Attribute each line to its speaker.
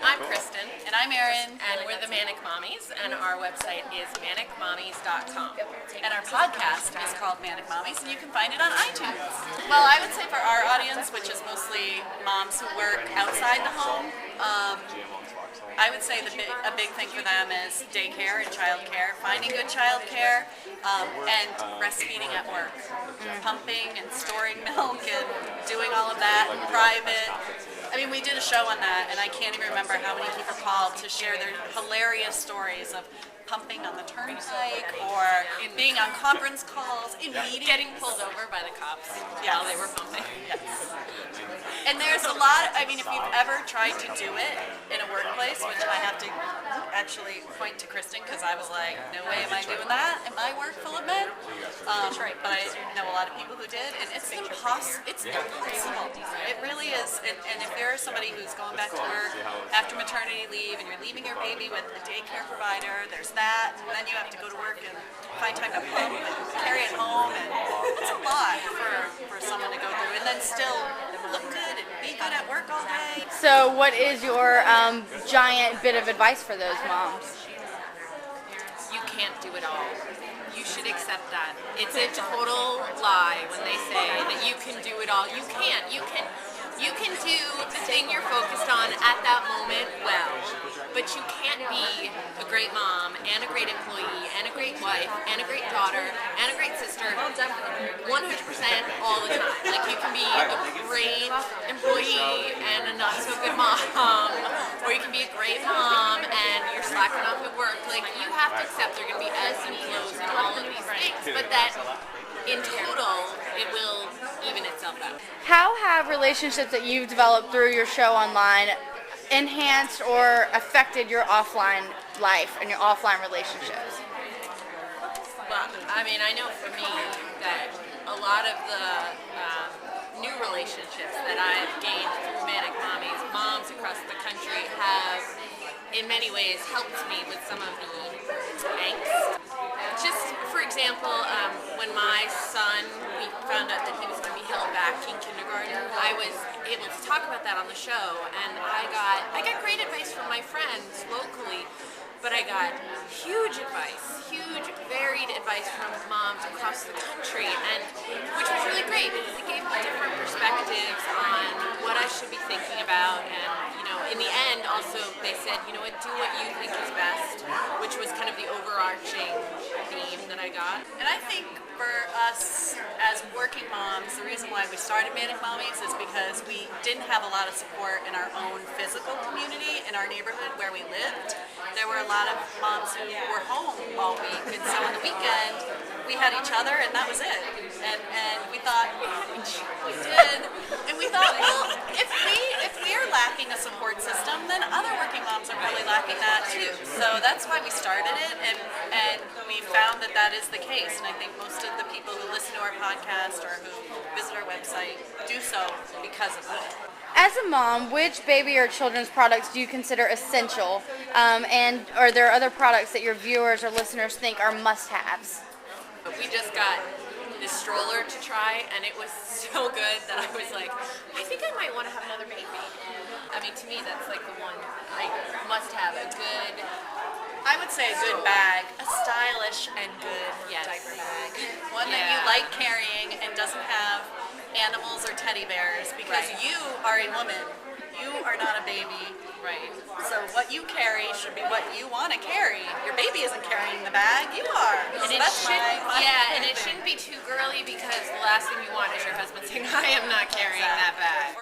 Speaker 1: I'm Kristin.
Speaker 2: And I'm Erin.
Speaker 1: And we're the ManicMommies, and our website is ManicMommies.com.
Speaker 2: And our podcast is called ManicMommies, and you can find it on iTunes. Well, I would say for our audience, which is mostly moms who work outside the home, I would say a big thing for them is daycare and childcare, finding good childcare, and breastfeeding at work. Pumping and storing milk and doing all of that in private. I mean, we did a show on that, and I can't even remember how many people called to share their hilarious stories of pumping on the turnpike or being on conference calls, in meetings.
Speaker 1: Getting pulled over by the cops while they were pumping.
Speaker 2: Yes. And there's a lot, I mean, if you've ever tried to do it in a workplace, which I have to actually point to Kristin, because I was like, no way am I doing that in my work full of men. But I know a lot of people who did, and it's impossible. It really is. And if you're somebody who's going back to work after maternity leave and you're leaving your baby with a daycare provider, there's that, and then you have to go to work and find time to pump and carry it home, and it's a lot for someone to go through, and then still look good and be good at work all day.
Speaker 3: So what is your giant bit of advice for those moms?
Speaker 1: You can't do it all. You should accept that. It's a total lie when they say that you can do it all. You can't. You can do the thing you're focused on at that moment well, but you can't be a great mom and a great employee and a great wife and a great daughter and a great sister 100% all the time. Like, you can be a great employee and a not so good mom, or you can be a great mom and you're slacking off at work. Like, you have to accept there are going to be ebbs and flows in all of these things, but that in total it will even itself out.
Speaker 3: How have relationships that you've developed through your show online enhanced or affected your offline life and your offline relationships?
Speaker 1: Well, I mean, I know for me that a lot of the new relationships that I've gained through ManicMommies, moms across the country, have in many ways helped me with some of the angst. Just for example, when my son, we found out that he was going to be held back in kindergarten, I was able to talk about that on the show, and I got great advice from my friends locally, but I got huge advice, varied advice from moms across the country, and which was really great because it gave me different perspectives on what I should be thinking about. And in the end, also they said, do what you think is best, which was kind of the overarching theme that I got.
Speaker 2: And I think for us as working moms, the reason why we started ManicMommies is because we didn't have a lot of support in our own physical community, in our neighborhood where we lived. There were a lot of moms who were home all week, and so on the weekend we had each other, and that was it. And we thought, we did, and we thought, well, if we are lacking a support system, then other working moms are probably lacking that too. So that's why we started it, and we found that that is the case. And I think most of the people who listen to our podcast or who visit our website do so because of that.
Speaker 3: As a mom, which baby or children's products do you consider essential? And are there other products that your viewers or listeners think are must-haves?
Speaker 1: We just got this stroller to try, and it was so good that I was like, I think I might want to have another baby. I mean, to me, that's like the one I must have, a good,
Speaker 2: I would say a good bag, a stylish and good diaper bag. One that you like carrying and doesn't have animals or teddy bears, because you are a woman. You are not a baby.
Speaker 1: Right.
Speaker 2: So what you carry should be what you want to carry. Your baby isn't carrying the bag, you are.
Speaker 1: And it shouldn't be too girly, because the last thing you want is your husband saying, I am not carrying that bag.